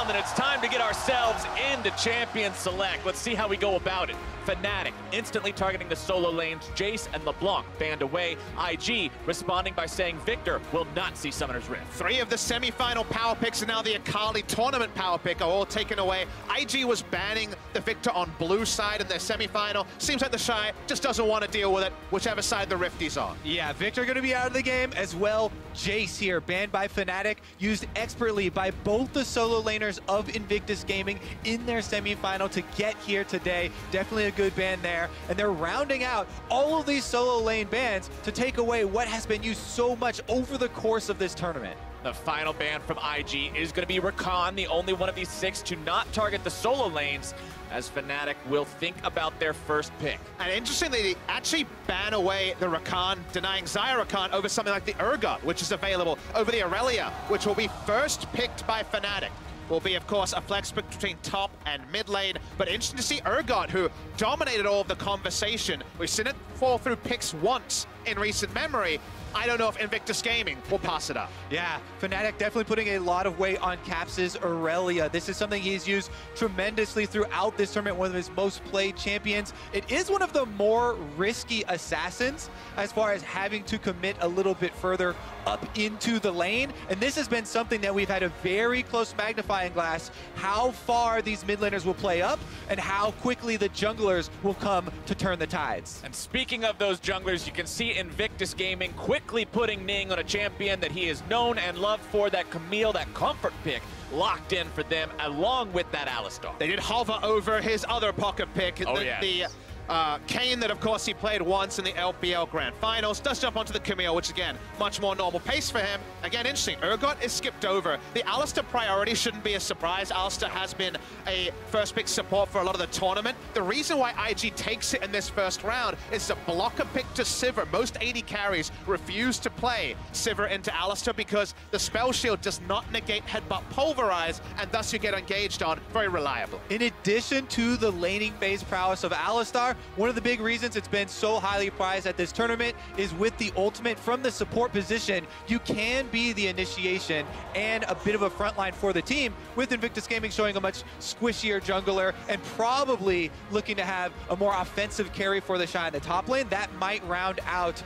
then it's time to get ourselves into Champion Select. Let's see how we go about it. Fnatic instantly targeting the solo lanes. Jace and LeBlanc banned away. IG responding by saying Victor will not see Summoner's Rift. 3 of the semi-final power picks and now the Akali tournament power pick are all taken away. IG was banning the Victor on blue side in their semi-final. Seems like TheShy just doesn't want to deal with it, whichever side the Rifty's on. Yeah, Victor going to be out of the game as well. Jace here, banned by Fnatic, used expertly by both the solo laners of Invictus Gaming in their semi-final to get here today. Definitely a good ban there. And they're rounding out all of these solo lane bans to take away what has been used so much over the course of this tournament. The final ban from IG is going to be Rakan, the only one of these 6 to not target the solo lanes, as Fnatic will think about their first pick. And interestingly, they actually ban away the Rakan, denying Xayah Rakan over something like the Urgot, which is available, over the Irelia, which will be first picked by Fnatic. Will be, of course, a flex pick between top and mid lane. But interesting to see Urgot, who dominated all of the conversation. We've seen it fall through picks once in recent memory. I don't know if Invictus Gaming will pass it up. Yeah, Fnatic definitely putting a lot of weight on Caps' Irelia. This is something he's used tremendously throughout this tournament, one of his most played champions. It is one of the more risky assassins as far as having to commit a little bit further up into the lane. And this has been something that we've had a very close magnifying glass, how far these mid laners will play up and how quickly the junglers will come to turn the tides. And speaking of those junglers, you can see Invictus Gaming quickly putting Ning on a champion that he is known and loved for, that Camille, that comfort pick, locked in for them, along with that Alistar. They did hover over his other pocket pick, the Kane that, of course, he played once in the LPL Grand Finals. Does jump onto the Camille, which, again, much more normal pace for him. Again, interesting. Urgot is skipped over. The Alistar priority shouldn't be a surprise. Alistar has been a first-pick support for a lot of the tournament. The reason why IG takes it in this first round is a blocker pick to Sivir. Most AD carries refuse to play Sivir into Alistar because the spell shield does not negate headbutt pulverize, and thus you get engaged on very reliably. In addition to the laning phase prowess of Alistar, one of the big reasons it's been so highly prized at this tournament is with the ultimate from the support position, you can be the initiation and a bit of a frontline for the team, with Invictus Gaming showing a much squishier jungler and probably looking to have a more offensive carry for TheShy in the top lane. That might round out,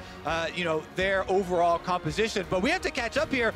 their overall composition. But we have to catch up here.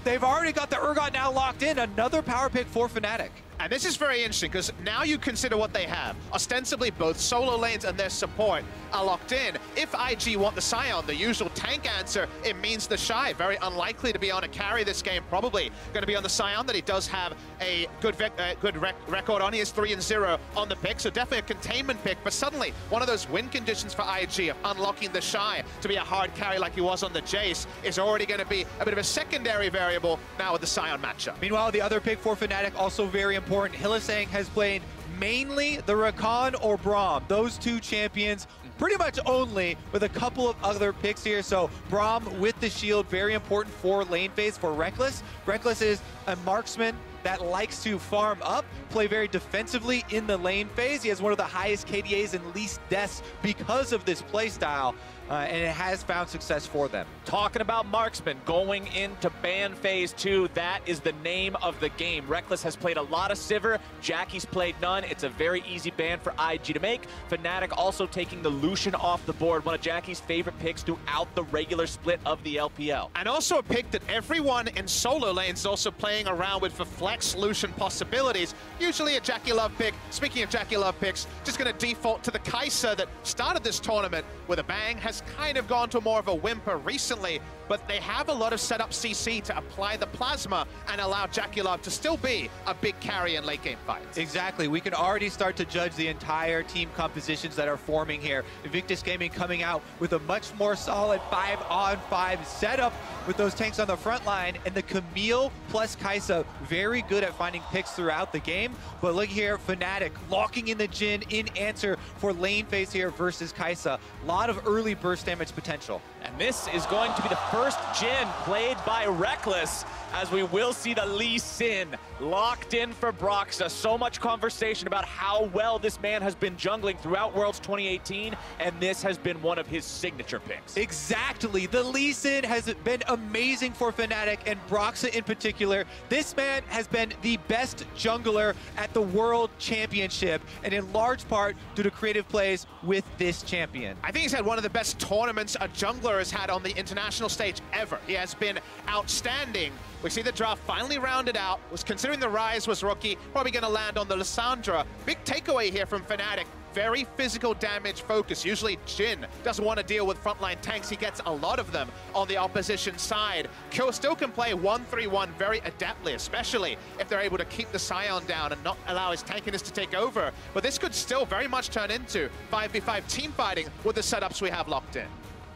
They've already got the Urgot now locked in, another power pick for Fnatic. And this is very interesting because now you consider what they have. Ostensibly, both solo lanes and their support are locked in. If IG want the Sion, the usual tank answer, it means TheShy very unlikely to be on a carry this game. Probably going to be on the Sion that he does have a good record on. He is 3-0 on the pick, so definitely a containment pick. But suddenly, one of those win conditions for IG of unlocking TheShy to be a hard carry like he was on the Jace is already going to be a bit of a secondary variable now with the Sion matchup. Meanwhile, the other pick for Fnatic also very important. Hylissang has played mainly the Rakan or Braum. Those 2 champions pretty much only, with a couple of other picks here. So Braum with the shield, very important for lane phase for Rekkles. Rekkles is a marksman that likes to farm up, play very defensively in the lane phase. He has one of the highest KDAs and least deaths because of this playstyle, and it has found success for them. Talking about marksman, going into ban phase 2, that is the name of the game. Rekkles has played a lot of Sivir, Jackie's played none. It's a very easy ban for IG to make. Fnatic also taking the Lucian off the board, one of Jackie's favorite picks throughout the regular split of the LPL. And also a pick that everyone in solo lanes is also playing around with for flex Lucian possibilities. Usually a JackeyLove pick. Speaking of JackeyLove picks, just going to default to the Kaisa that started this tournament with a bang, has kind of gone to more of a whimper recently, but they have a lot of setup CC to apply the plasma and allow JackeyLove to still be a big carry in late game fights. Exactly. We can already start to judge the entire team compositions that are forming here. Invictus Gaming coming out with a much more solid 5-on-5 setup with those tanks on the front line, and the Camille plus Kaisa very good at finding picks throughout the game. But look here, Fnatic locking in the Jhin in answer for lane phase here versus Kaisa. A lot of early burst damage potential. And this is going to be the first Jhin played by Rekkles, as we will see the Lee Sin locked in for Broxah. So much conversation about how well this man has been jungling throughout Worlds 2018, and this has been one of his signature picks. Exactly. The Lee Sin has been amazing for Fnatic, and Broxah in particular. This man has been the best jungler at the World Championship, and in large part due to creative plays with this champion. I think he's had one of the best tournaments a jungler has had on the international stage ever. He has been outstanding. We see the draft finally rounded out. Was considering the Rise was rookie, probably going to land on the Lissandra. Big takeaway here from Fnatic. Very physical damage focus. Usually Jhin doesn't want to deal with frontline tanks. He gets a lot of them on the opposition side. Kill still can play 1-3-1 very adeptly, especially if they're able to keep the Sion down and not allow his tankiness to take over. But this could still very much turn into 5v5 team fighting with the setups we have locked in.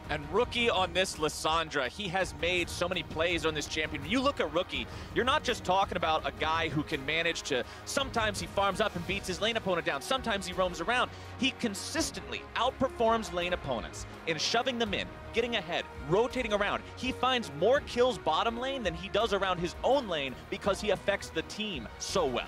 And Rookie on this Lissandra, he has made so many plays on this champion. When you look at Rookie, you're not just talking about a guy who can manage to, sometimes he farms up and beats his lane opponent down, sometimes he roams around. He consistently outperforms lane opponents in shoving them in, getting ahead, rotating around. He finds more kills bottom lane than he does around his own lane because he affects the team so well.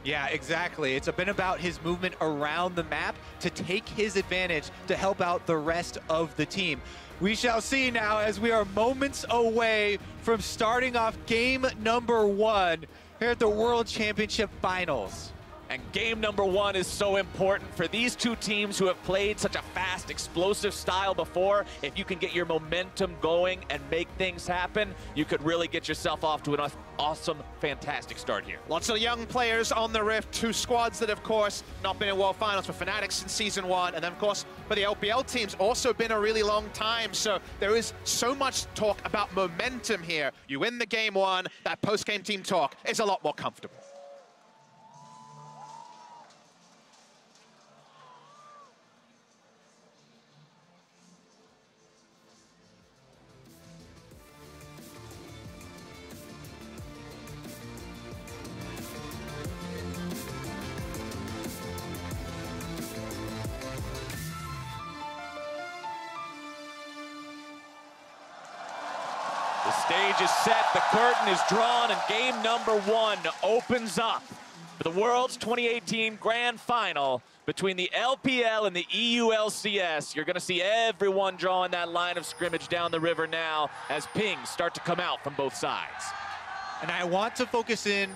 Yeah, exactly. It's been about his movement around the map to take his advantage to help out the rest of the team. We shall see now as we are moments away from starting off game number 1 here at the World Championship Finals. And game number 1 is so important for these two teams who have played such a fast, explosive style before. If you can get your momentum going and make things happen, you could really get yourself off to an awesome, fantastic start here. Lots of young players on the Rift, 2 squads that, of course, not been in World Finals for Fnatic since Season 1, and then, of course, for the LPL teams, also been a really long time, so there is so much talk about momentum here. You win the game 1, that post-game team talk is a lot more comfortable. The stage is set, the curtain is drawn, and game number 1 opens up for the World's 2018 Grand Final between the LPL and the EULCS. You're going to see everyone drawing that line of scrimmage down the river now as pings start to come out from both sides. And I want to focus in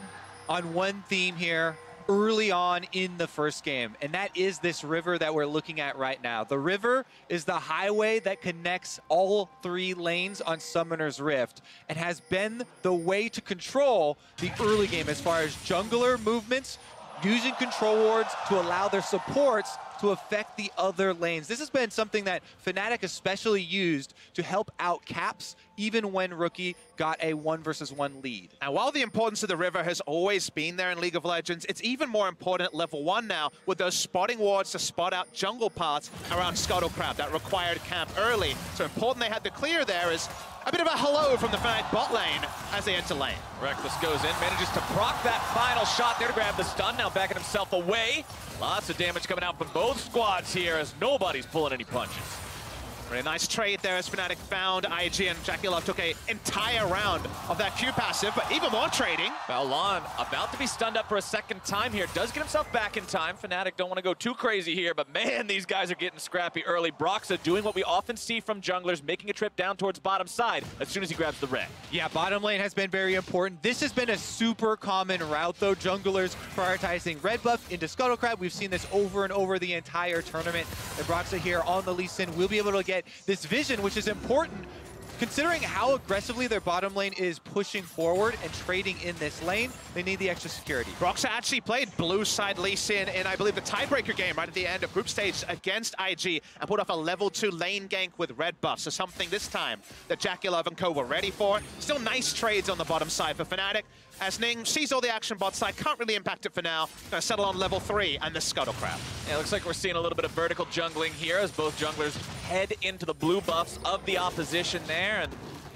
on one theme here early on in the first game, and that is this river that we're looking at right now. The river is the highway that connects all 3 lanes on Summoner's Rift and has been the way to control the early game as far as jungler movements, using control wards to allow their supports to affect the other lanes. This has been something that Fnatic especially used to help out Caps, even when Rookie got a 1 versus 1 lead. And while the importance of the river has always been there in League of Legends, it's even more important at level 1 now with those spotting wards to spot out jungle paths around Scuttlecrab that required camp early. So important they had the clear there is a bit of a hello from the Fnatic bot lane as they enter lane. Rekkles goes in, manages to proc that final shot there to grab the stun, now backing himself away. Lots of damage coming out from both squads here as nobody's pulling any punches. Really nice trade there as Fnatic found IG, and JackeyLove took an entire round of that Q passive, but even more trading. Baolan about to be stunned up for a second time here. Does get himself back in time. Fnatic don't want to go too crazy here, but man, these guys are getting scrappy early. Broxah doing what we often see from junglers, making a trip down towards bottom side as soon as he grabs the red. Yeah, bottom lane has been very important. This has been a super common route, though. Junglers prioritizing red buff into Scuttlecrab. We've seen this over and over the entire tournament. And Broxah here on the Lee Sin will be able to get this vision, which is important considering how aggressively their bottom lane is pushing forward and trading in this lane. They need the extra security. Broxah actually played blue side Lee Sin in, I believe, the tiebreaker game right at the end of group stage against IG and put off a level 2 lane gank with red buff. So something this time that JackeyLove and co were ready for. Still nice trades on the bottom side for Fnatic, as Ning sees all the action bot side, can't really impact it for now. Gonna settle on level 3 and the Scuttlecrab. Yeah, it looks like we're seeing a little bit of vertical jungling here as both junglers head into the blue buffs of the opposition there. And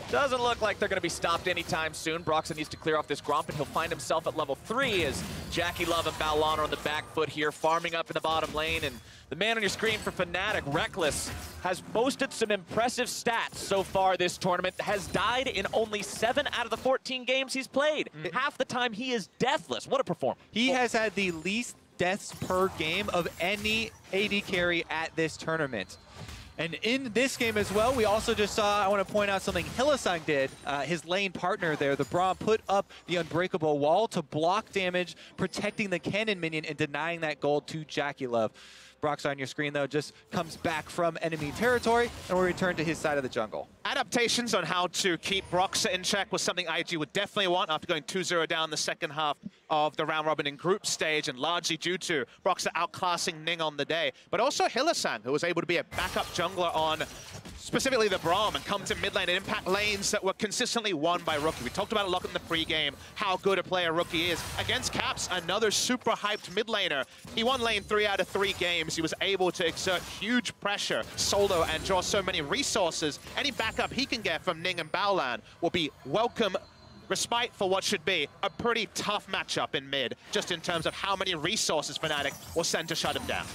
Doesn't look like they're going to be stopped anytime soon. Broxah needs to clear off this Gromp, and he'll find himself at level 3 as JackeyLove and Baolan are on the back foot here, farming up in the bottom lane. And the man on your screen for Fnatic, Rekkles, has boasted some impressive stats so far this tournament, has died in only 7 out of the 14 games he's played. Half the time he is deathless. What a performance. He has had the least deaths per game of any AD carry at this tournament. And in this game as well, we also just saw, I want to point out something Hylissang did. His lane partner there, the braum, put up the unbreakable wall to block damage, protecting the cannon minion and denying that gold to JackeyLove. Broxah on your screen, though, just comes back from enemy territory and will return to his side of the jungle. Adaptations on how to keep Broxah in check was something IG would definitely want after going 2-0 down the second half of the round robin in group stage, and largely due to Broxah outclassing Ning on the day. But also Hylissang, who was able to be a backup jungler on specifically the braum and come to mid lane and impact lanes that were consistently won by Rookie. We talked about a lot in the pregame, how good a player Rookie is. Against Caps, another super hyped mid laner. He won lane 3 out of 3 games. He was able to exert huge pressure solo and draw so many resources. Any backup he can get from Ning and Baolan will be welcome respite for what should be a pretty tough matchup in mid, just in terms of how many resources Fnatic will send to shut him down.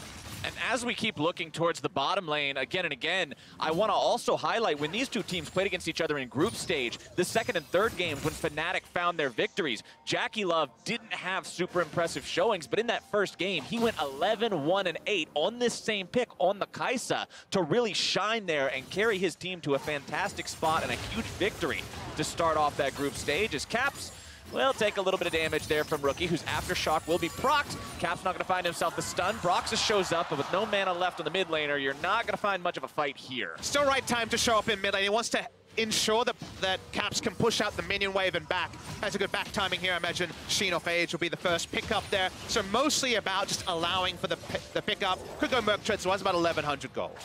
And as we keep looking towards the bottom lane again and again, I want to also highlight when these two teams played against each other in group stage, the second and third games when Fnatic found their victories, JackeyLove didn't have super impressive showings, but in that first game, he went 11-1-8 on this same pick on the Kaisa to really shine there and carry his team to a fantastic spot and a huge victory to start off that group stage as Caps will take a little bit of damage there from Rookie, whose Aftershock will be procced. Cap's not going to find himself the stun. Broxah shows up, but with no mana left on the mid laner, you're not going to find much of a fight here. Still right time to show up in mid lane. He wants to ensure that Caps can push out the minion wave and back. Has a good back timing here. I imagine Sheen off Age will be the first pickup there. So mostly about just allowing for the pickup. Could go Merc Tread, so it's about 1,100 gold.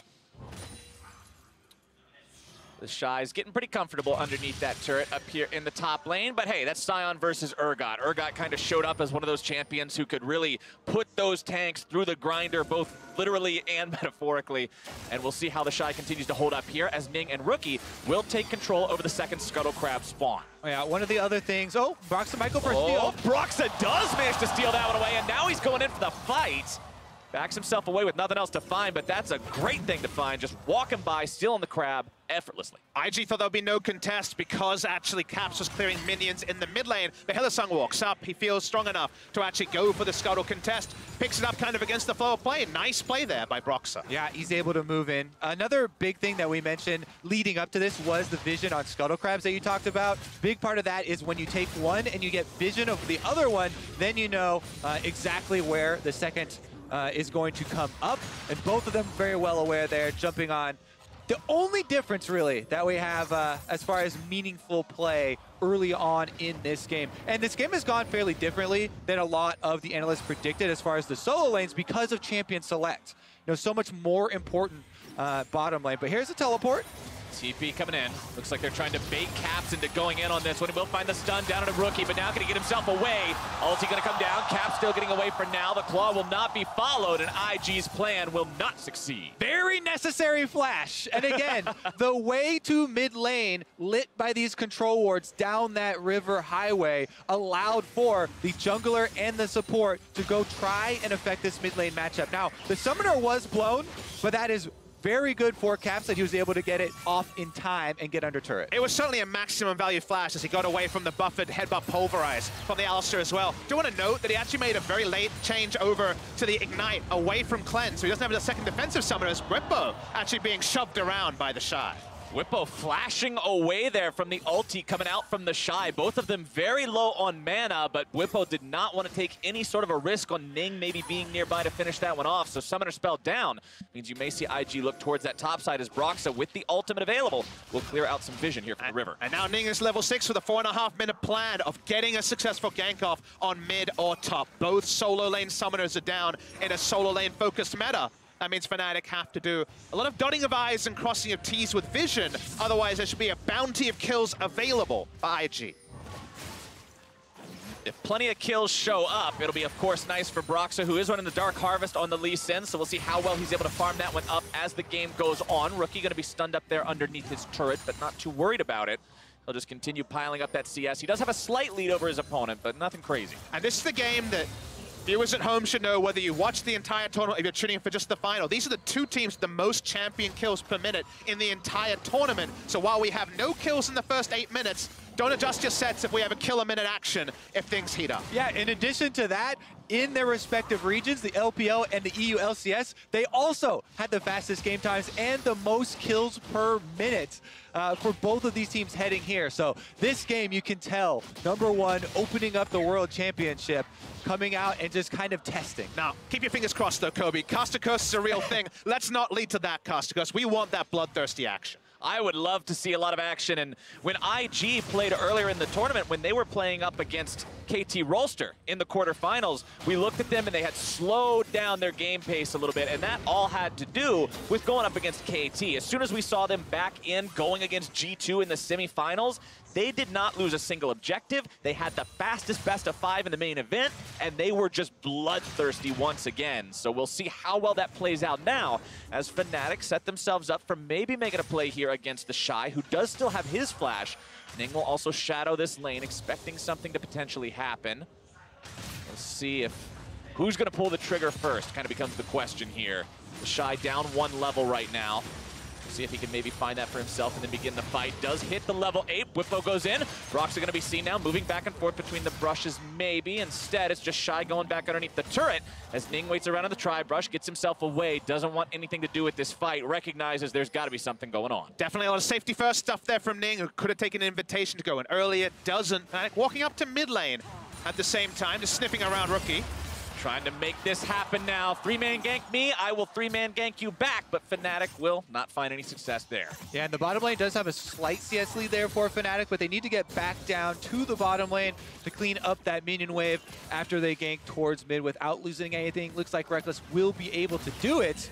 TheShy's getting pretty comfortable underneath that turret up here in the top lane, but hey, that's Sion versus Urgot. Urgot kind of showed up as one of those champions who could really put those tanks through the grinder, both literally and metaphorically, and we'll see how TheShy continues to hold up here as Ning and Rookie will take control over the second Scuttle Crab spawn. Oh yeah, one of the other things, Broxah might go for a steal. Broxah does manage to steal that one away, and now he's going in for the fight. Backs himself away with nothing else to find, but that's a great thing to find, just walking by, stealing the crab effortlessly. IG thought there would be no contest because actually Caps was clearing minions in the mid lane. But Hylissang walks up. He feels strong enough to actually go for the Scuttle contest. Picks it up kind of against the flow of play. Nice play there by Broxah. Yeah, he's able to move in. Another big thing that we mentioned leading up to this was the vision on Scuttle Crabs that you talked about. Big part of that is when you take one and you get vision of the other one, then you know exactly where the second is going to come up, and both of them very well aware there, jumping on. The only difference really that we have as far as meaningful play early on in this game, and this game has gone fairly differently than a lot of the analysts predicted as far as the solo lanes because of champion select. You know, so much more important bottom lane, but here's the teleport. TP coming in. Looks like they're trying to bait Caps into going in on this one. He will find the stun down on a Rookie, but now going to get himself away. Ulti going to come down. Caps still getting away for now. The claw will not be followed, and IG's plan will not succeed. Very necessary flash. And again, the way to mid lane, lit by these control wards down that river highway, allowed for the jungler and the support to go try and affect this mid lane matchup. Now, the summoner was blown, but that is very good for Caps that he was able to get it off in time and get under turret. It was certainly a maximum value flash as he got away from the buffered headbutt pulverize from the Alistar as well. Do want to note that he actually made a very late change over to the Ignite away from Cleanse, so he doesn't have a second defensive summoner as Bwipo actually being shoved around by TheShy. Bwipo flashing away there from the ulti coming out from TheShy. Both of them very low on mana, but Bwipo did not want to take any sort of a risk on Ning maybe being nearby to finish that one off. So Summoner Spell down means you may see IG look towards that top side as Broxah, with the ultimate available, will clear out some vision here from the river. And now Ning is level 6 with a 4.5 minute plan of getting a successful gank off on mid or top. Both solo lane summoners are down in a solo lane focused meta. That means Fnatic have to do a lot of dotting of I's and crossing of T's with vision. Otherwise, there should be a bounty of kills available by IG. If plenty of kills show up, it'll be, of course, nice for Broxah, who is running the Dark Harvest on the Lee Sin, so we'll see how well he's able to farm that one up as the game goes on. Rookie going to be stunned up there underneath his turret, but not too worried about it. He'll just continue piling up that CS. He does have a slight lead over his opponent, but nothing crazy. And this is the game that viewers at home should know, whether you watch the entire tournament, if you're tuning in for just the final. These are the two teams with the most champion kills per minute in the entire tournament. So while we have no kills in the first 8 minutes, don't adjust your sets if we have a kill-a-minute action if things heat up. Yeah, in addition to that, in their respective regions, the LPL and the EU LCS, they also had the fastest game times and the most kills per minute for both of these teams heading here. So this game, you can tell, #1, opening up the World Championship, coming out and just kind of testing. Now, keep your fingers crossed though, Kobe. Caster Curse is a real thing. Let's not lead to that, Caster Curse. We want that bloodthirsty action. I would love to see a lot of action, and when IG played earlier in the tournament, when they were playing up against KT Rolster in the quarterfinals, we looked at them and they had slowed down their game pace a little bit, and that all had to do with going up against KT. As soon as we saw them back in going against G2 in the semifinals, they did not lose a single objective. They had the fastest best of 5 in the main event, and they were just bloodthirsty once again. So we'll see how well that plays out now as Fnatic set themselves up for maybe making a play here against TheShy, who does still have his flash. Ning will also shadow this lane, expecting something to potentially happen. Let's see if who's going to pull the trigger first kind of becomes the question here. TheShy down 1 level right now. See if he can maybe find that for himself and then begin the fight. Does hit the level 8. Bwipo goes in. Broxah going to be seen now, moving back and forth between the brushes maybe. Instead, it's just Shy going back underneath the turret as Ning waits around on the tri-brush, gets himself away, doesn't want anything to do with this fight, recognizes there's got to be something going on. Definitely a lot of safety first stuff there from Ning, who could have taken an invitation to go in earlier, doesn't. Walking up to mid lane at the same time, just sniffing around Rookie. Trying to make this happen now. 3-man gank me, I will 3-man gank you back, but Fnatic will not find any success there. Yeah, and the bottom lane does have a slight CS lead there for Fnatic, but they need to get back down to the bottom lane to clean up that minion wave after they gank towards mid without losing anything. Looks like Rekkles will be able to do it,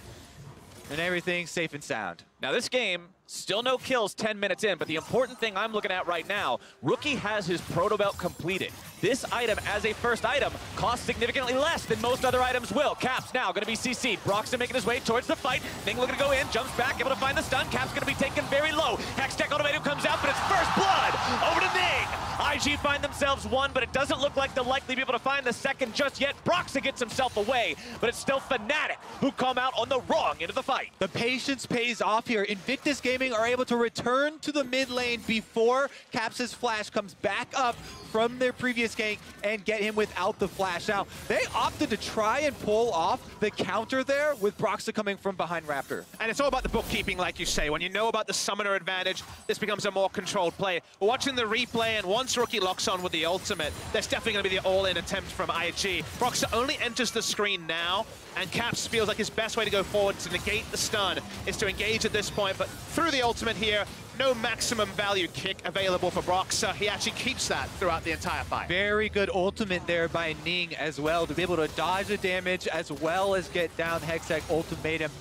and everything's safe and sound. Now this game, still no kills 10 minutes in, but the important thing I'm looking at right now, Rookie has his proto belt completed. This item, as a first item, costs significantly less than most other items will. Caps now going to be CC'd. Broxah making his way towards the fight. Ning looking to go in, jumps back, able to find the stun. Caps going to be taken very low. Hextech Ultimatum comes out, but it's first blood over to Ning. IG find themselves 1, but it doesn't look like they'll likely be able to find the second just yet. Broxah gets himself away, but it's still Fnatic who come out on the wrong end of the fight. The patience pays off here. Invictus Gaming are able to return to the mid lane before Caps' flash comes back up from their previous gank and get him without the flash. Now, they opted to try and pull off the counter there with Broxah coming from behind Raptor. And it's all about the bookkeeping, like you say. When you know about the summoner advantage, this becomes a more controlled play. Watching the replay, and once Rookie locks on with the ultimate, there's definitely going to be the all-in attempt from IG. Broxah only enters the screen now, and Caps feels like his best way to go forward to negate the stun is to engage at this point, but through the ultimate here, no maximum value kick available for Broxah. He actually keeps that throughout the entire fight. Very good ultimate there by Ning as well to be able to dodge the damage as well as get down Hextech Ultimatum,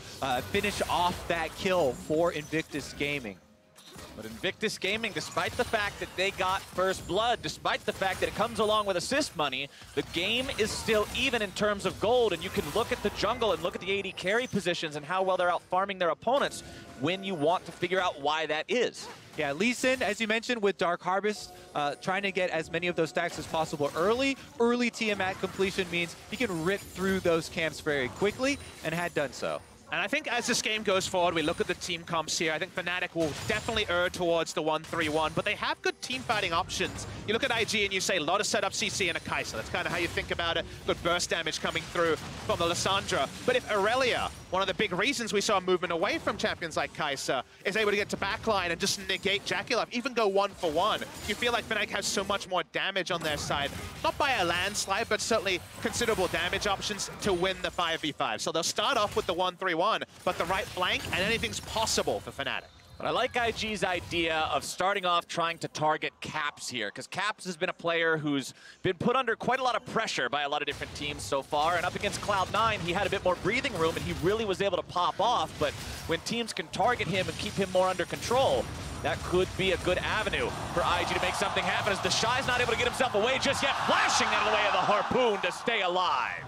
finish off that kill for Invictus Gaming. But Invictus Gaming, despite the fact that they got first blood, despite the fact that it comes along with assist money, the game is still even in terms of gold, and you can look at the jungle and look at the AD carry positions and how well they're out farming their opponents when you want to figure out why that is. Yeah, Lee Sin, as you mentioned, with Dark Harvest, trying to get as many of those stacks as possible early. Early Tiamat completion means he can rip through those camps very quickly, and had done so. And I think as this game goes forward, we look at the team comps here. I think Fnatic will definitely err towards the 1-3-1, but they have good team fighting options. You look at IG and you say a lot of setup CC and a Kaisa. That's kind of how you think about it. Good burst damage coming through from the Lissandra. But if Irelia, one of the big reasons we saw movement away from champions like Kaisa, is able to get to backline and just negate JackeyLove, even go 1-for-1, you feel like Fnatic has so much more damage on their side. Not by a landslide, but certainly considerable damage options to win the 5v5. So they'll start off with the 1-3-1, but the right flank, and anything's possible for Fnatic. But I like IG's idea of starting off trying to target Caps here, because Caps has been a player who's been put under quite a lot of pressure by a lot of different teams so far, and up against Cloud9, he had a bit more breathing room, and he really was able to pop off, but when teams can target him and keep him more under control, that could be a good avenue for IG to make something happen as TheShy's not able to get himself away just yet, flashing out of the way of the harpoon to stay alive.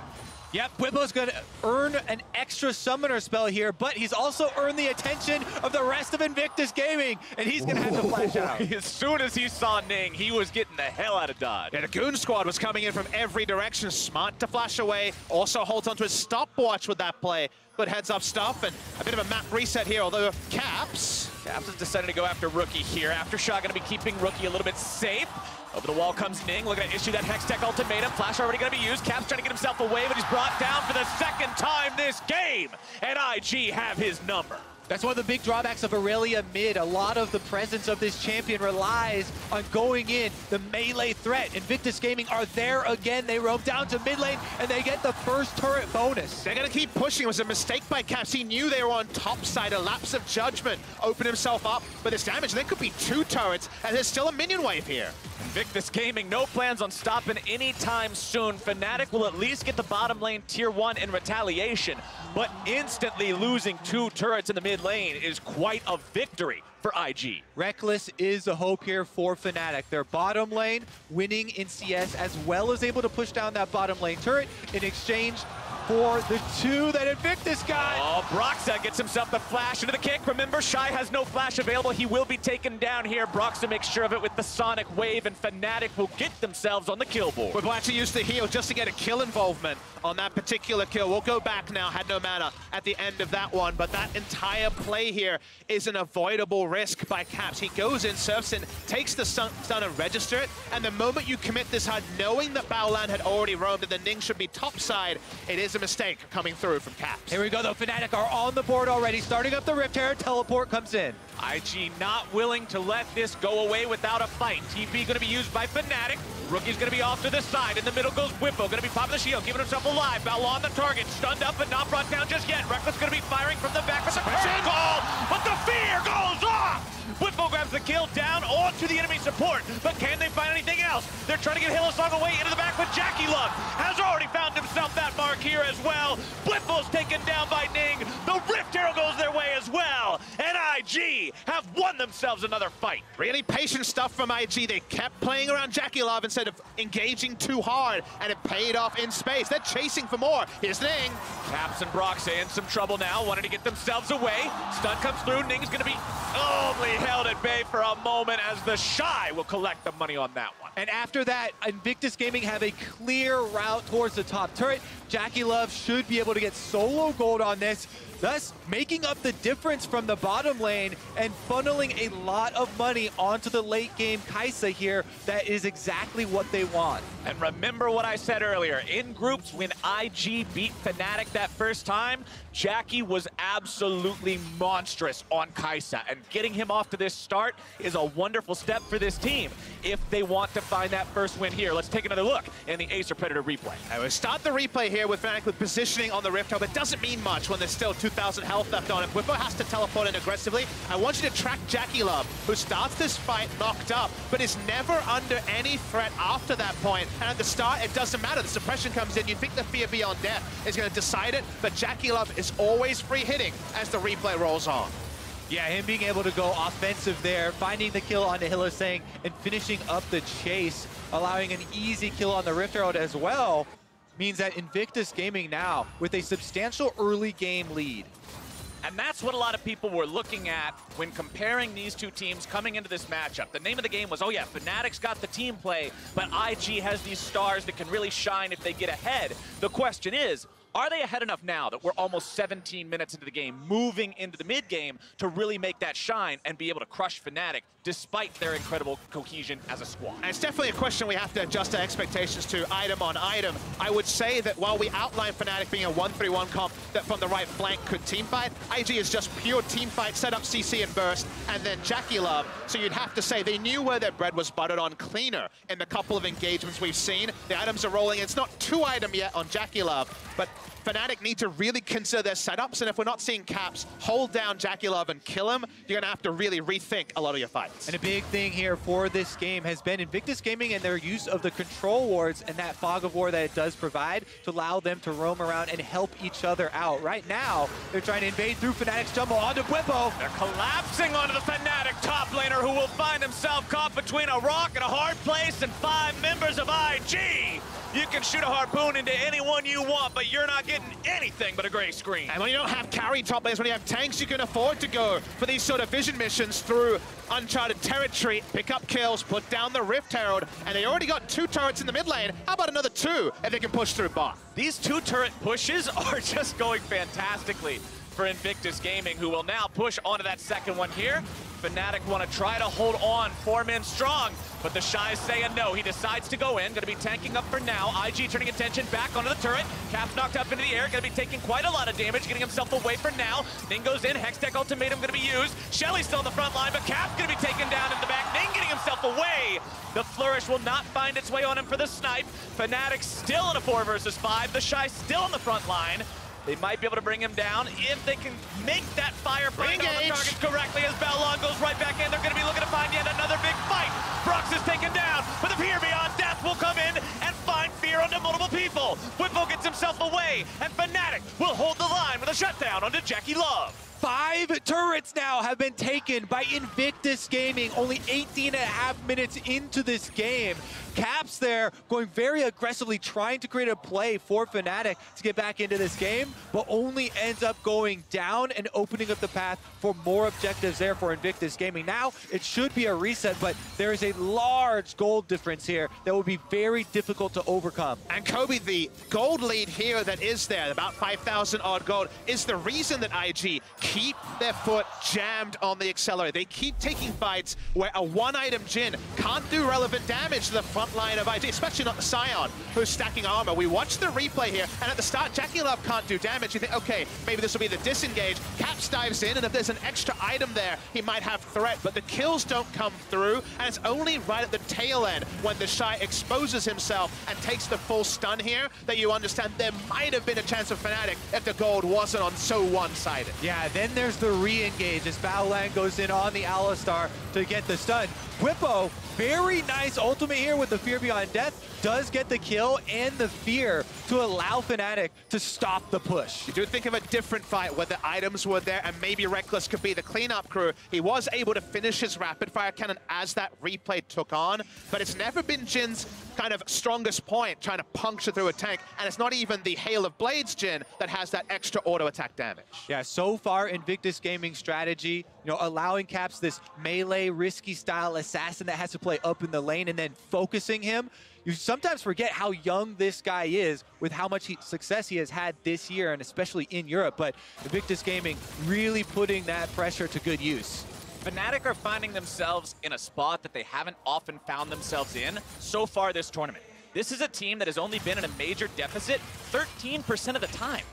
Yep, Bwipo's going to earn an extra summoner spell here, but he's also earned the attention of the rest of Invictus Gaming, and he's going to have to flash out. As soon as he saw Ning, he was getting the hell out of dodge. Yeah, the Goon Squad was coming in from every direction. Smart to flash away. Also holds onto his stopwatch with that play. Good heads-up stuff, and a bit of a map reset here, although Caps has decided to go after Rookie here. Aftershock going to be keeping Rookie a little bit safe. Over the wall comes Ning, looking to issue that Hextech ultimatum. Flash already going to be used. Caps trying to get himself away, but he's brought down for the second time this game. And IG have his number. That's one of the big drawbacks of Irelia mid. A lot of the presence of this champion relies on going in the melee threat. Invictus Gaming are there again. They roam down to mid lane, and they get the first turret bonus. They're going to keep pushing. It was a mistake by Caps. He knew they were on top side. A lapse of judgment. Opened himself up for this damage. There could be 2 turrets, and there's still a minion wave here. Invictus Gaming, no plans on stopping anytime soon. Fnatic will at least get the bottom lane tier 1 in retaliation, but instantly losing 2 turrets in the mid lane is quite a victory for IG. Rekkles is the hope here for Fnatic. Their bottom lane winning in CS, as well as able to push down that bottom lane turret in exchange for the 2 that Invictus got. Oh, Broxah gets himself the flash into the kick. Remember, Shy has no flash available. He will be taken down here. Broxah makes sure of it with the Sonic Wave, and Fnatic will get themselves on the kill board. We'll actually use the heal just to get a kill involvement on that particular kill. We'll go back now, had no mana at the end of that one, but that entire play here is an avoidable risk by Caps. He goes in, surfs in, takes the stun and register it, and the moment you commit this HUD, knowing that Baolan had already roamed and the Ning should be topside, it is a mistake coming through from Caps. Here we go though, Fnatic are on the board already, starting up the Rift Terror, teleport comes in. IG not willing to let this go away without a fight. TP going to be used by Fnatic. Rookie's going to be off to the side. In the middle goes Bwipo, going to be popping the shield, keeping himself alive. Baolan the target, stunned up but not brought down just yet. Rekkles going to be firing from the back with the curtain call, but the fear goes off! Bwipo grabs the kill down onto the enemy support, but can they find anything else? They're trying to get Hylissang away into the back, but JackeyLove has already found himself that mark here as well. Bwipo's taken down by Ning. The Rift Arrow goes their way as well, and IG have won themselves another fight. Really patient stuff from IG. They kept playing around JackeyLove instead of engaging too hard, and it paid off in space. They're chasing for more. Here's Ning. Caps and Broxah in some trouble now, wanting to get themselves away. Stun comes through. Ning's going to be only held at bay for a moment as TheShy will collect the money on that one. And after that, Invictus Gaming have a clear route towards the top turret. JackeyLove should be able to get solo gold on this, thus making up the difference from the bottom lane and funneling a lot of money onto the late game Kaisa here. That is exactly what they want. And remember what I said earlier, in groups when IG beat Fnatic that first time, Jackie was absolutely monstrous on Kaisa, and getting him off to this start is a wonderful step for this team if they want to find that first win here. Let's take another look in the Acer Predator replay. I will start the replay here with Fnatic with positioning on the Rift Hub. It doesn't mean much when there's still 2,000 health left on it. Bwipo has to teleport in aggressively. I want you to track JackeyLove, who starts this fight knocked up, but is never under any threat after that point. And at the start, it doesn't matter. The suppression comes in. You think the fear beyond death is going to decide it, but JackeyLove is always free hitting as the replay rolls on. Yeah, him being able to go offensive there, finding the kill onto Hylissang and finishing up the chase, allowing an easy kill on the Rift Herald as well, means that Invictus Gaming now with a substantial early game lead. And that's what a lot of people were looking at when comparing these two teams coming into this matchup. The name of the game was, oh yeah, Fnatic's got the team play, but IG has these stars that can really shine if they get ahead. The question is, are they ahead enough now that we're almost 17 minutes into the game, moving into the mid game to really make that shine and be able to crush Fnatic despite their incredible cohesion as a squad? And it's definitely a question we have to adjust our expectations to item on item. I would say that while we outline Fnatic being a 1-3-1 comp that from the right flank could teamfight, IG is just pure teamfight, set up CC and burst, and then JackeyLove. So you'd have to say they knew where their bread was buttered on cleaner in the couple of engagements we've seen. The items are rolling. It's not 2 item yet on JackeyLove, but Fnatic need to really consider their setups, and if we're not seeing Caps hold down JackeyLove and kill him, you're gonna have to really rethink a lot of your fights. And a big thing here for this game has been Invictus Gaming and their use of the control wards and that fog of war that it does provide to allow them to roam around and help each other out. Right now, they're trying to invade through Fnatic's jungle onto Bwipo. They're collapsing onto the Fnatic top laner, who will find himself caught between a rock and a hard place and 5 members of IG. You can shoot a harpoon into anyone you want, but you're not getting anything but a gray screen. And when you don't have carry top laners, when you have tanks, you can afford to go for these sort of vision missions through uncharted territory, pick up kills, put down the Rift Herald, and they already got 2 turrets in the mid lane. How about another 2 if they can push through bot? These 2 turret pushes are just going fantastically for Invictus Gaming, who will now push onto that second one here. Fnatic want to try to hold on, 4 men strong, but TheShy is saying no. He decides to go in, going to be tanking up for now. IG turning attention back onto the turret. Caps knocked up into the air, going to be taking quite a lot of damage, getting himself away for now. Ning goes in, Hextech ultimatum going to be used. Shelly's still on the front line, but Caps going to be taken down in the back. Ning getting himself away. The flourish will not find its way on him for the snipe. Fnatic still in a 4 versus 5. TheShy still on the front line. They might be able to bring him down if they can make that fire find on the target correctly as Baolan goes right back in. They're going to be looking to find yet another big fight. Broxah is taken down, but the Fear Beyond Death will come in and find fear onto multiple people. Bwipo gets himself away, and Fnatic will hold the line with a shutdown onto JackeyLove. 5 turrets now have been taken by Invictus Gaming, only 18.5 minutes into this game. Caps there going very aggressively, trying to create a play for Fnatic to get back into this game, but only ends up going down and opening up the path for more objectives there for Invictus Gaming. Now, it should be a reset, but there is a large gold difference here that will be very difficult to overcome. And Kobe, the gold lead here that is there, about 5,000 odd gold, is the reason that IG keep their foot jammed on the accelerator. They keep taking fights where a 1-item Jhin can't do relevant damage to the front line of IG, especially not the Sion, who's stacking armor. We watched the replay here, and at the start, JackeyLove can't do damage. You think, okay, maybe this will be the disengage. Caps dives in, and if there's an extra item there, he might have threat, but the kills don't come through, and it's only right at the tail end when TheShy exposes himself and takes the full stun here that you understand there might have been a chance of Fnatic if the gold wasn't on so one-sided. Yeah, then there's the re-engage as Baolan goes in on the Alistar to get the stun. Bwipo, very nice ultimate here with the Fear Beyond Death, does get the kill and the fear to allow Fnatic to stop the push. You do think of a different fight where the items were there and maybe Rekkles could be the cleanup crew. He was able to finish his rapid fire cannon as that replay took on, but it's never been Jhin's kind of strongest point, trying to puncture through a tank, and it's not even the Hail of Blades Jhin that has that extra auto attack damage. Yeah, so far Invictus Gaming strategy, allowing Caps this melee risky style assassin that has to play up in the lane and then focusing him. You sometimes forget how young this guy is with how much success he has had this year, and especially in Europe, but Invictus Gaming really putting that pressure to good use. Fnatic are finding themselves in a spot that they haven't often found themselves in so far this tournament. This is a team that has only been in a major deficit 13% of the time.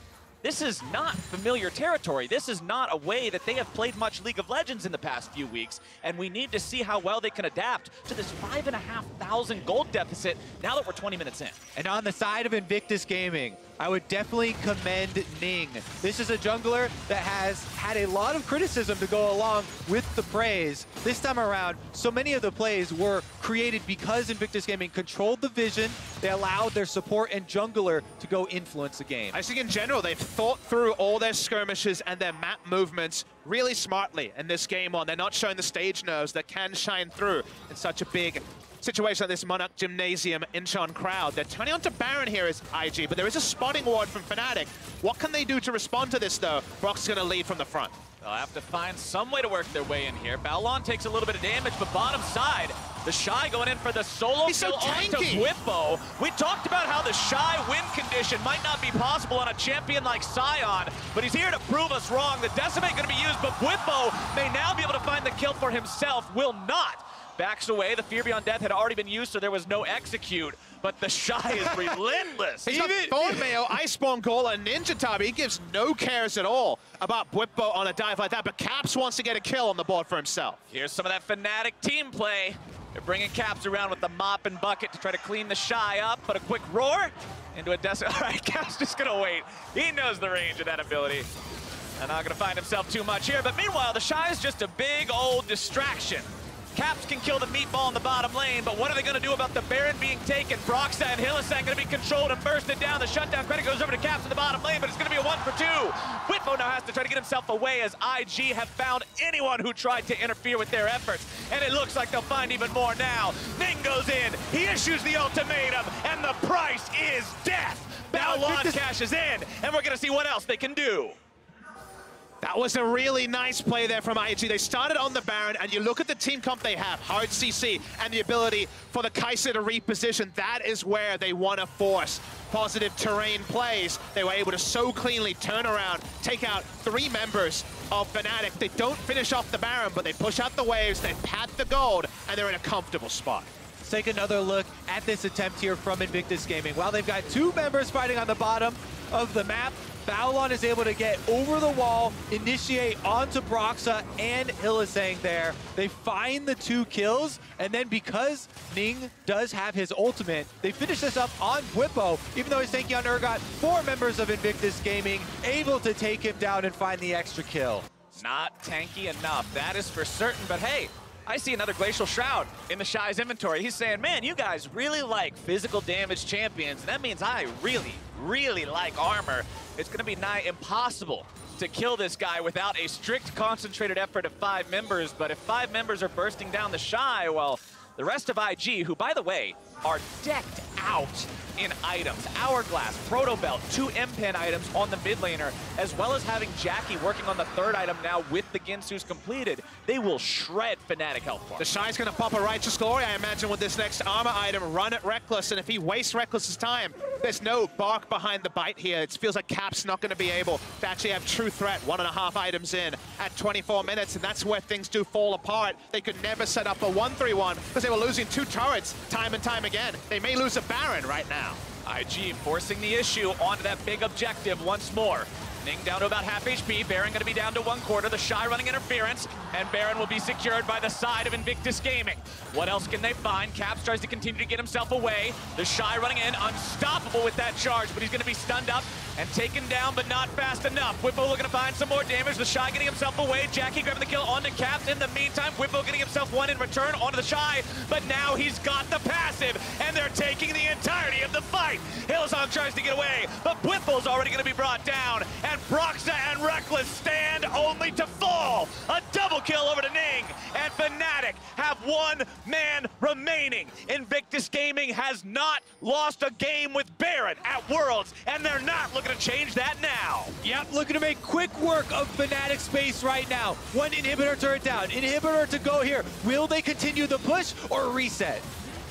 This is not familiar territory. This is not a way that they have played much League of Legends in the past few weeks, and we need to see how well they can adapt to this 5,500 gold deficit now that we're 20 minutes in. And on the side of Invictus Gaming, I would definitely commend Ning. This is a jungler that has had a lot of criticism to go along with the praise. This time around, so many of the plays were created because Invictus Gaming controlled the vision. They allowed their support and jungler to go influence the game. I think in general, they've thought through all their skirmishes and their map movements really smartly in this game on. They're not showing the stage nerves that can shine through in such a big situation like this Monarch Gymnasium Incheon crowd. They're turning onto Baron here as IG, but there is a spotting ward from Fnatic. What can they do to respond to this, though? Brox's going to lead from the front. They'll have to find some way to work their way in here. Baolan takes a little bit of damage, but bottom side, TheShy going in for the solo kill onto Bwipo. We talked about how TheShy win condition might not be possible on a champion like Sion, but he's here to prove us wrong. The Decimate going to be used, but Bwipo may now be able to find the kill for himself. Will not. Backs away. The Fear Beyond Death had already been used, so there was no execute. But TheShy is relentless. He's got Thorn Mayo, Iceborne Gola, Ninja Tabi. He gives no cares at all about Bwipo on a dive like that, but Caps wants to get a kill on the board for himself. Here's some of that Fnatic team play. They're bringing Caps around with the mop and bucket to try to clean the Shy up, but a quick roar into a desert. All right, Caps just gonna wait. He knows the range of that ability. And not gonna find himself too much here, but meanwhile, the Shy is just a big old distraction. Caps can kill the meatball in the bottom lane, but what are they going to do about the Baron being taken? Broxah and Hylissang going to be controlled and bursted down. The shutdown credit goes over to Caps in the bottom lane, but it's going to be a 1-for-2. Bwipo now has to try to get himself away as IG have found anyone who tried to interfere with their efforts, and it looks like they'll find even more now. Ning goes in, he issues the ultimatum, and the price is death. Baolan cashes in, and we're going to see what else they can do. That was a really nice play there from IG. They started on the Baron, and you look at the team comp they have, hard CC, and the ability for the Kaisa to reposition. That is where they want to force positive terrain plays. They were able to so cleanly turn around, take out 3 members of Fnatic. They don't finish off the Baron, but they push out the waves, they pad the gold, and they're in a comfortable spot. Let's take another look at this attempt here from Invictus Gaming. While they've got 2 members fighting on the bottom of the map, Baolan is able to get over the wall, initiate onto Broxah and Hylissang there. They find the 2 kills, and then because Ning does have his ultimate, they finish this up on Bwipo, even though he's taking on Urgot. 4 members of Invictus Gaming able to take him down and find the extra kill. Not tanky enough, that is for certain, but hey, I see another Glacial Shroud in the Shy's inventory. He's saying, man, you guys really like physical damage champions, and that means I really like armor. It's gonna be nigh impossible to kill this guy without a strict concentrated effort of 5 members, but if 5 members are bursting down the Shy, well, the rest of IG, who by the way, are decked out in items. Hourglass, Proto Belt, 2 M-Pen items on the mid laner, as well as having Jackie working on the 3rd item now with the Ginsu's completed. They will shred Fnatic health bar. The Shy's gonna pop a Righteous Glory, I imagine, with this next armor item, run at Rekkles, and if he wastes Rekkles' time, there's no bark behind the bite here. It feels like Cap's not gonna be able to actually have true threat 1.5 items in at 24 minutes, and that's where things do fall apart. They could never set up a 1-3-1 because they were losing 2 turrets time and time again. They may lose a Baron right now. IG forcing the issue onto that big objective once more. Ning down to about half HP, Baron gonna be down to 1/4, the Shy running interference, and Baron will be secured by the side of Invictus Gaming. What else can they find? Caps tries to continue to get himself away. The Shy running in, unstoppable with that charge, but he's gonna be stunned up and taken down, but not fast enough. Bwipo looking to find some more damage, the Shy getting himself away, Jackie grabbing the kill onto Caps. In the meantime, Bwipo getting himself 1 in return onto the Shy, but now he's got the passive, and they're taking the entirety of the fight. Hylissang tries to get away, but Bwipo's already gonna be brought down, and Broxah and Rekkles stand only to fall. A double kill over to Ning, and Fnatic have 1 man remaining. Invictus Gaming has not lost a game with Baron at Worlds, and they're not looking to change that now. Yep, looking to make quick work of Fnatic space right now. 1 inhibitor turret down, inhibitor to go here. Will they continue the push or reset?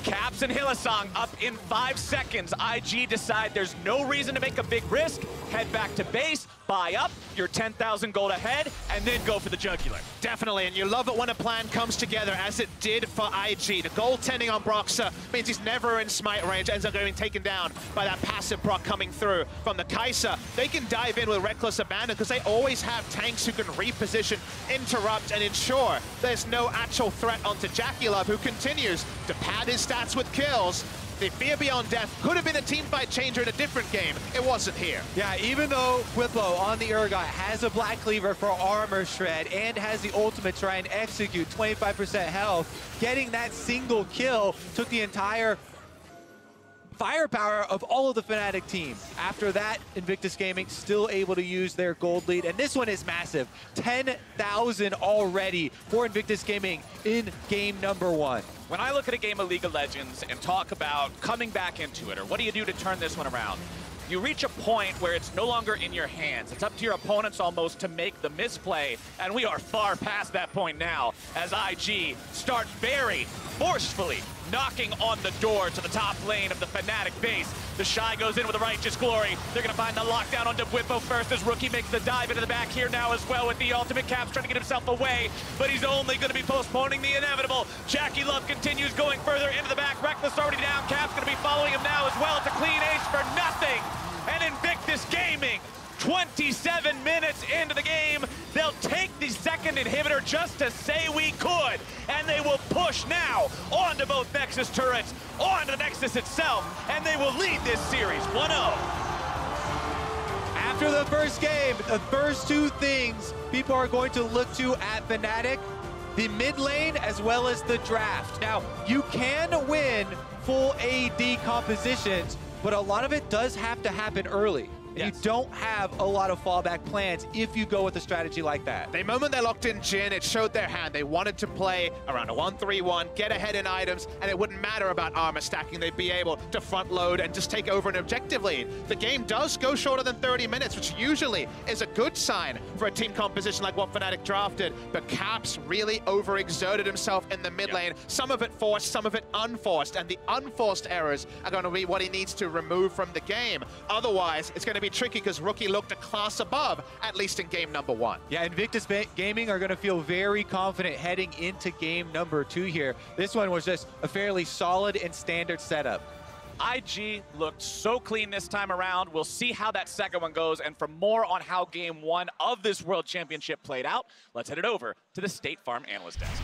Caps and Hylissang up in 5 seconds. IG decide there's no reason to make a big risk. Head back to base, buy up, you're 10,000 gold ahead, and then go for the jugular. Definitely, and you love it when a plan comes together, as it did for IG. The goaltending on Broxah means he's never in smite range, ends up getting taken down by that passive proc coming through from the Kaisa. They can dive in with Rekkles Abandon because they always have tanks who can reposition, interrupt, and ensure there's no actual threat onto JackeyLove, who continues to pad his stats with kills. The Fear Beyond Death could have been a teamfight changer in a different game. It wasn't here. Yeah, even though Bwipo on the Urgot has a Black Cleaver for armor shred and has the ultimate to try and execute 25% health, getting that single kill took the entire firepower of all of the Fnatic team. After that, Invictus Gaming still able to use their gold lead, and this one is massive. 10,000 already for Invictus Gaming in game number 1. When I look at a game of League of Legends and talk about coming back into it, or what do you do to turn this one around? You reach a point where it's no longer in your hands. It's up to your opponents almost to make the misplay, and we are far past that point now as IG start very forcefully knocking on the door to the top lane of the Fnatic base. The Shy goes in with a Righteous Glory. They're gonna find the lockdown onto Bwipo first as Rookie makes the dive into the back here now as well with the ultimate. Caps trying to get himself away, but he's only gonna be postponing the inevitable. JackeyLove continues going further into the back. Rekkles already down. Caps gonna be following him now as well. It's a clean ace for nothing. And Invictus Gaming, 27 minutes into the game, they'll take the second second inhibitor just to say we could. And they will push now onto both Nexus turrets, onto the Nexus itself, and they will lead this series 1-0. After the first game, the first two things people are going to look to at Fnatic, the mid lane as well as the draft. Now, you can win full AD compositions, but a lot of it does have to happen early. Yes. You don't have a lot of fallback plans if you go with a strategy like that. The moment they locked in Jhin, it showed their hand. They wanted to play around a 1-3-1, get ahead in items, and it wouldn't matter about armor stacking. They'd be able to front load and just take over an objective lead. The game does go shorter than 30 minutes, which usually is a good sign for a team composition like what Fnatic drafted, but Caps really overexerted himself in the mid lane. Some of it forced, some of it unforced, and the unforced errors are going to be what he needs to remove from the game. Otherwise, it's going to be tricky because Rookie looked a class above, at least in game number 1. Yeah, Invictus Gaming are going to feel very confident heading into game number 2 here. This one was just a fairly solid and standard setup. IG looked so clean this time around. We'll see how that second one goes. And for more on how game 1 of this World Championship played out, let's head it over to the State Farm Analyst Desk.